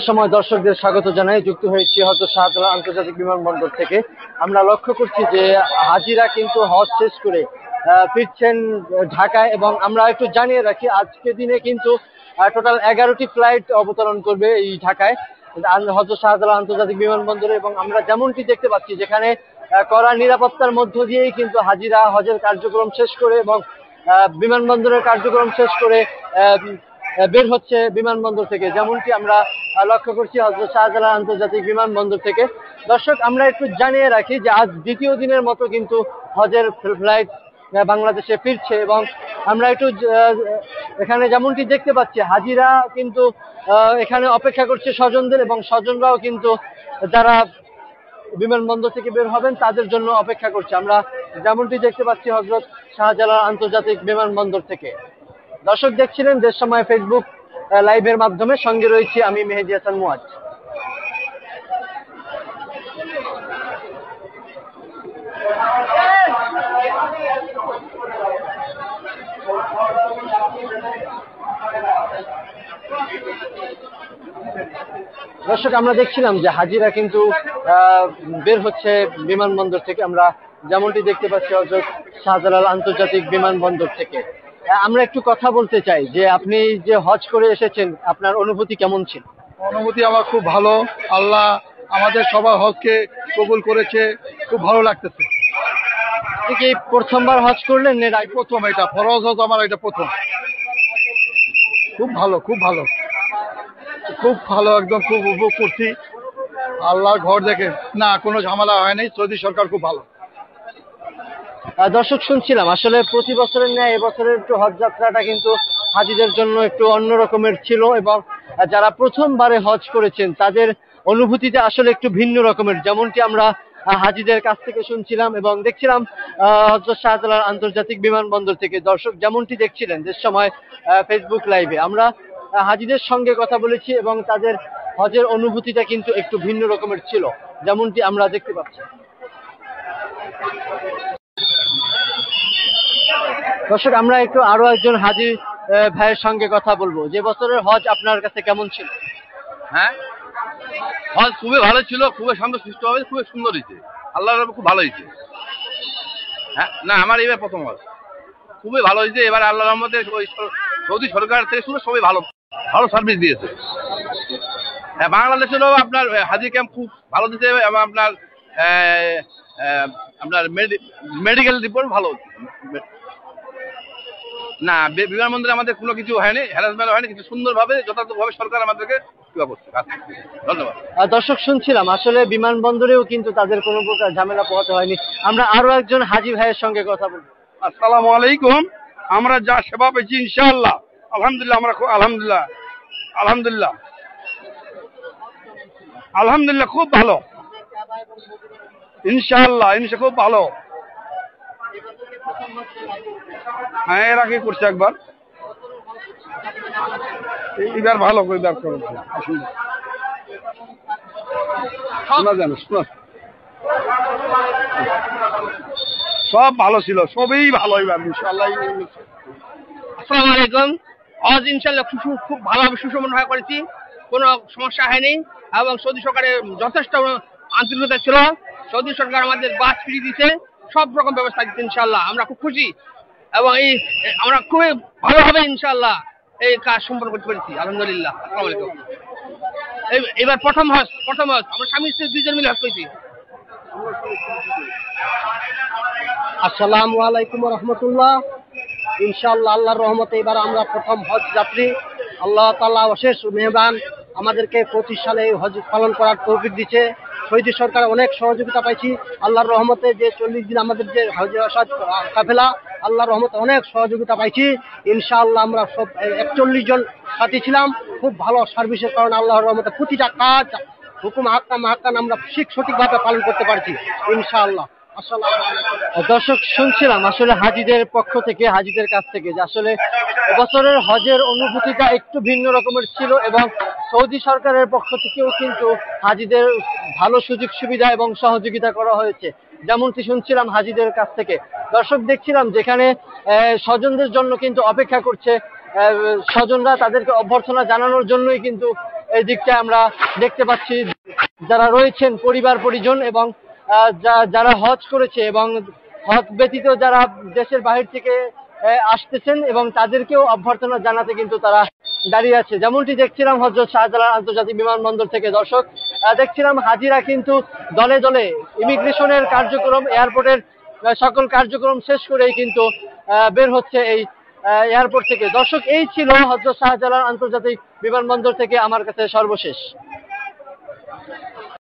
সময় দর্শকদের স্বাগত জানাই। যুক্ত হয়েছি হযরত শাহজালাল আন্তর্জাতিক বিমানবন্দর থেকে। আমরা লক্ষ্য করছি যে হাজিরা কিন্তু হজ শেষ করে ফিরছেন ঢাকায়, এবং আমরা একটু জানিয়ে রাখি আজকে দিনে কিন্তু টোটাল 11টি ফ্লাইট অবতরণ করবে এই ঢাকায় হযরত শাহজালাল আন্তর্জাতিক বিমানবন্দরে। এবং আমরা যেমনটি দেখতে পাচ্ছি যেখানে কড়া নিরাপত্তার মধ্য দিয়েই কিন্তু হাজিরা হজের কার্যক্রম শেষ করে এবং বিমানবন্দরের কার্যক্রম শেষ করে বের হচ্ছে বিমানবন্দর থেকে, যেমনটি আমরা লক্ষ্য করছি হযরত শাহজালাল আন্তর্জাতিক বিমানবন্দর থেকে। দর্শক, আমরা একটু জানিয়ে রাখি যে আজ দ্বিতীয় দিনের মতো কিন্তু হজের ফ্লাইট বাংলাদেশে ফিরছে, এবং আমরা একটু এখানে যেমনটি দেখতে পাচ্ছি হাজিরা কিন্তু এখানে অপেক্ষা করছে স্বজনদের, এবং স্বজনরাও কিন্তু যারা বিমানবন্দর থেকে বের হবেন তাদের জন্য অপেক্ষা করছে। আমরা যেমনটি দেখতে পাচ্ছি হযরত শাহজালাল আন্তর্জাতিক বিমানবন্দর থেকে। দর্শক, দেখছিলেন দেশ সময় ফেসবুক লাইভের মাধ্যমে, সঙ্গে রয়েছি আমি মেহেদী হাসান মুয়াজ। দর্শক, আমরা দেখছিলাম যে হাজিরা কিন্তু বের হচ্ছে বিমানবন্দর থেকে। আমরা যেমনটি দেখতে পাচ্ছি হযরত শাহজালাল আন্তর্জাতিক বিমানবন্দর থেকে। আমরা একটু কথা বলতে চাই যে আপনি যে হজ করে এসেছেন, আপনার অনুভূতি কেমন ছিল? অনুভূতি আমার খুব ভালো। আল্লাহ আমাদের সবার হজকে কবুল করেছে, খুব ভালো লাগতেছে। আপনি কি প্রথমবার হজ করলেন? প্রথম, এটা ফরজ হজ আমার, এটা প্রথম। খুব ভালো, খুব ভালো, খুব ভালো, একদম খুব উপভোগ করছি আল্লাহর ঘর দেখে। না, কোনো ঝামেলা হয়নি, সৌদি সরকার খুব ভালো। দর্শক, শুনছিলাম আসলে প্রতি বছরের ন্যায় এবছরের একটু হজ যাত্রাটা কিন্তু হাজিদের জন্য একটু অন্য রকমের ছিল, এবং যারা প্রথমবারে হজ করেছেন তাদের অনুভূতিটা আসলে একটু ভিন্ন রকমের, যেমনটি আমরা হাজিদের কাছ থেকে শুনছিলাম এবং দেখছিলাম হযরত শাহজালাল আন্তর্জাতিক বিমানবন্দর থেকে। দর্শক, যেমনটি দেখছিলেন দেশ সময় ফেসবুক লাইভে, আমরা হাজিদের সঙ্গে কথা বলেছি এবং তাদের হজের অনুভূতিটা কিন্তু একটু ভিন্ন রকমের ছিল, যেমনটি আমরা দেখতে পাচ্ছি। দর্শক, আমরা একটু আরো একজন হাজি ভাইয়ের সঙ্গে কথা বলবো। যে বছরের হজ আপনার কাছে কেমন ছিল? হ্যাঁ, হজ খুবই ভালো ছিল, খুবই শান্তশিষ্ট হবে, খুবই সুন্দর হয়েছে, আল্লাহর খুব ভালো হয়েছে। হ্যাঁ, না, আমার এবার প্রথম হজ, খুবই ভালো হয়েছে। এবার আল্লাহর রহমতে সৌদি সরকার থেকে শুরু সবাই ভালো ভালো সার্ভিস দিয়েছে। হ্যাঁ, বাংলাদেশেরও আপনার হাজি ক্যাম্প খুব ভালো দিয়েছে, এবং আপনার আপনার মেডিকেল রিপোর্ট ভালো। না, বিমানবন্দরে আমাদের কোনো কিছু হয়নি, হ্যারাসমেন্ট হয়নি, কিছু সুন্দরভাবে যথাযথভাবে সরকার আমাদেরকে সেবা করছে। ধন্যবাদ। দর্শক, শুনছিলাম আসলে বিমানবন্দরেও কিন্তু তাদের কোনো প্রকার ঝামেলা পোহাতে হয়নি। আমরা আরো একজন হাজি ভাইয়ের সঙ্গে কথা বলবো। আসসালামু আলাইকুম। আমরা যা সেবা পেয়েছি ইনশাআল্লাহ, আলহামদুলিল্লাহ, আমরা আলহামদুলিল্লাহ আলহামদুলিল্লাহ আলহামদুলিল্লাহ খুব ভালো, ইনশাআল্লাহ খুব ভালো। হ্যাঁ, এর আগে করছে একবার, এবার ভালো করে সব ভালো ছিল, সবই ভালো এবার ইনশাআল্লাহ। আসসালামু আলাইকুম। হজ ইনশাআল্লাহ খুব ভালোভাবে সুষমভাবে করেছি, কোনো সমস্যা হয়নি, এবং সৌদি সরকারের যথেষ্ট আন্তরিকতা ছিল। সৌদি সরকার আমাদের বাস ফ্রি দিচ্ছে, সব রকম ব্যবস্থা দিচ্ছে ইনশাআল্লাহ। আমরা খুব খুশি, এবং আমরা খুবই ভালোভাবে ইনশাআল্লাহ এই কাজ সম্পন্ন করতে পেরেছি, আলহামদুলিল্লাহ। আসসালামু আলাইকুম। এবার প্রথম হজ আমরা স্বামী স্ত্রী দুইজন মিলে হজ করেছি। আসসালামু আলাইকুম রহমতুল্লাহ। ইনশাআল্লাহ আল্লাহর রহমতে এবার আমরা প্রথম হজ যাত্রী। আল্লাহ তাআলা অশেষ মেহেরবান, আমাদেরকে 25 সালে হজ পালন করার তৌফিক দিচ্ছে। সৌদি সরকার অনেক সহযোগিতা পাইছি আল্লাহর রহমতে। যে 40 দিন আমাদের যে হজ কাফেলা, আল্লাহর রহমতে অনেক সহযোগিতা পাইছি। ইনশাআল্লাহ আমরা সব 41 জন সাথী ছিলাম। খুব ভালো সার্ভিসের কারণে আল্লাহর রহমতে প্রতিটা কাজ, হুকুম, আহকাম আমরা সঠিকভাবে পালন করতে পারছি ইনশাআল্লাহ। দর্শক, শুনছিলাম আসলে হাজিদের পক্ষ থেকে, হাজিদের কাছ থেকে, যে আসলে এবছরের হজের অনুভূতিটা একটু ভিন্ন রকমের ছিল, এবং সৌদি সরকারের পক্ষ থেকেও কিন্তু হাজিদের ভালো সুযোগ সুবিধা এবং সহযোগিতা করা হয়েছে, যেমনটি শুনছিলাম হাজিদের কাছ থেকে। দর্শক, দেখছিলাম যেখানে স্বজনদের জন্য কিন্তু অপেক্ষা করছে, স্বজনরা তাদেরকে অভ্যর্থনা জানানোর জন্যই কিন্তু এই দিকটা আমরা দেখতে পাচ্ছি যারা রয়েছেন পরিবার পরিজন এবং যারা হজ করেছে এবং হজ ব্যতীত যারা দেশের বাহির থেকে আসতেছেন এবং তাদেরকেও অভ্যর্থনা জানাতে কিন্তু তারা দাঁড়িয়ে আছে। যেমনটি দেখছিলাম হযরত শাহজালাল আন্তর্জাতিক বিমানবন্দর থেকে দর্শক দেখছিলাম হাজিরা কিন্তু দলে দলে ইমিগ্রেশনের কার্যক্রম এয়ারপোর্টের সকল কার্যক্রম শেষ করেই কিন্তু বের হচ্ছে এই এয়ারপোর্ট থেকে। দর্শক এই ছিল হযরত শাহজালাল আন্তর্জাতিক বিমানবন্দর থেকে আমার কাছে সর্বশেষ।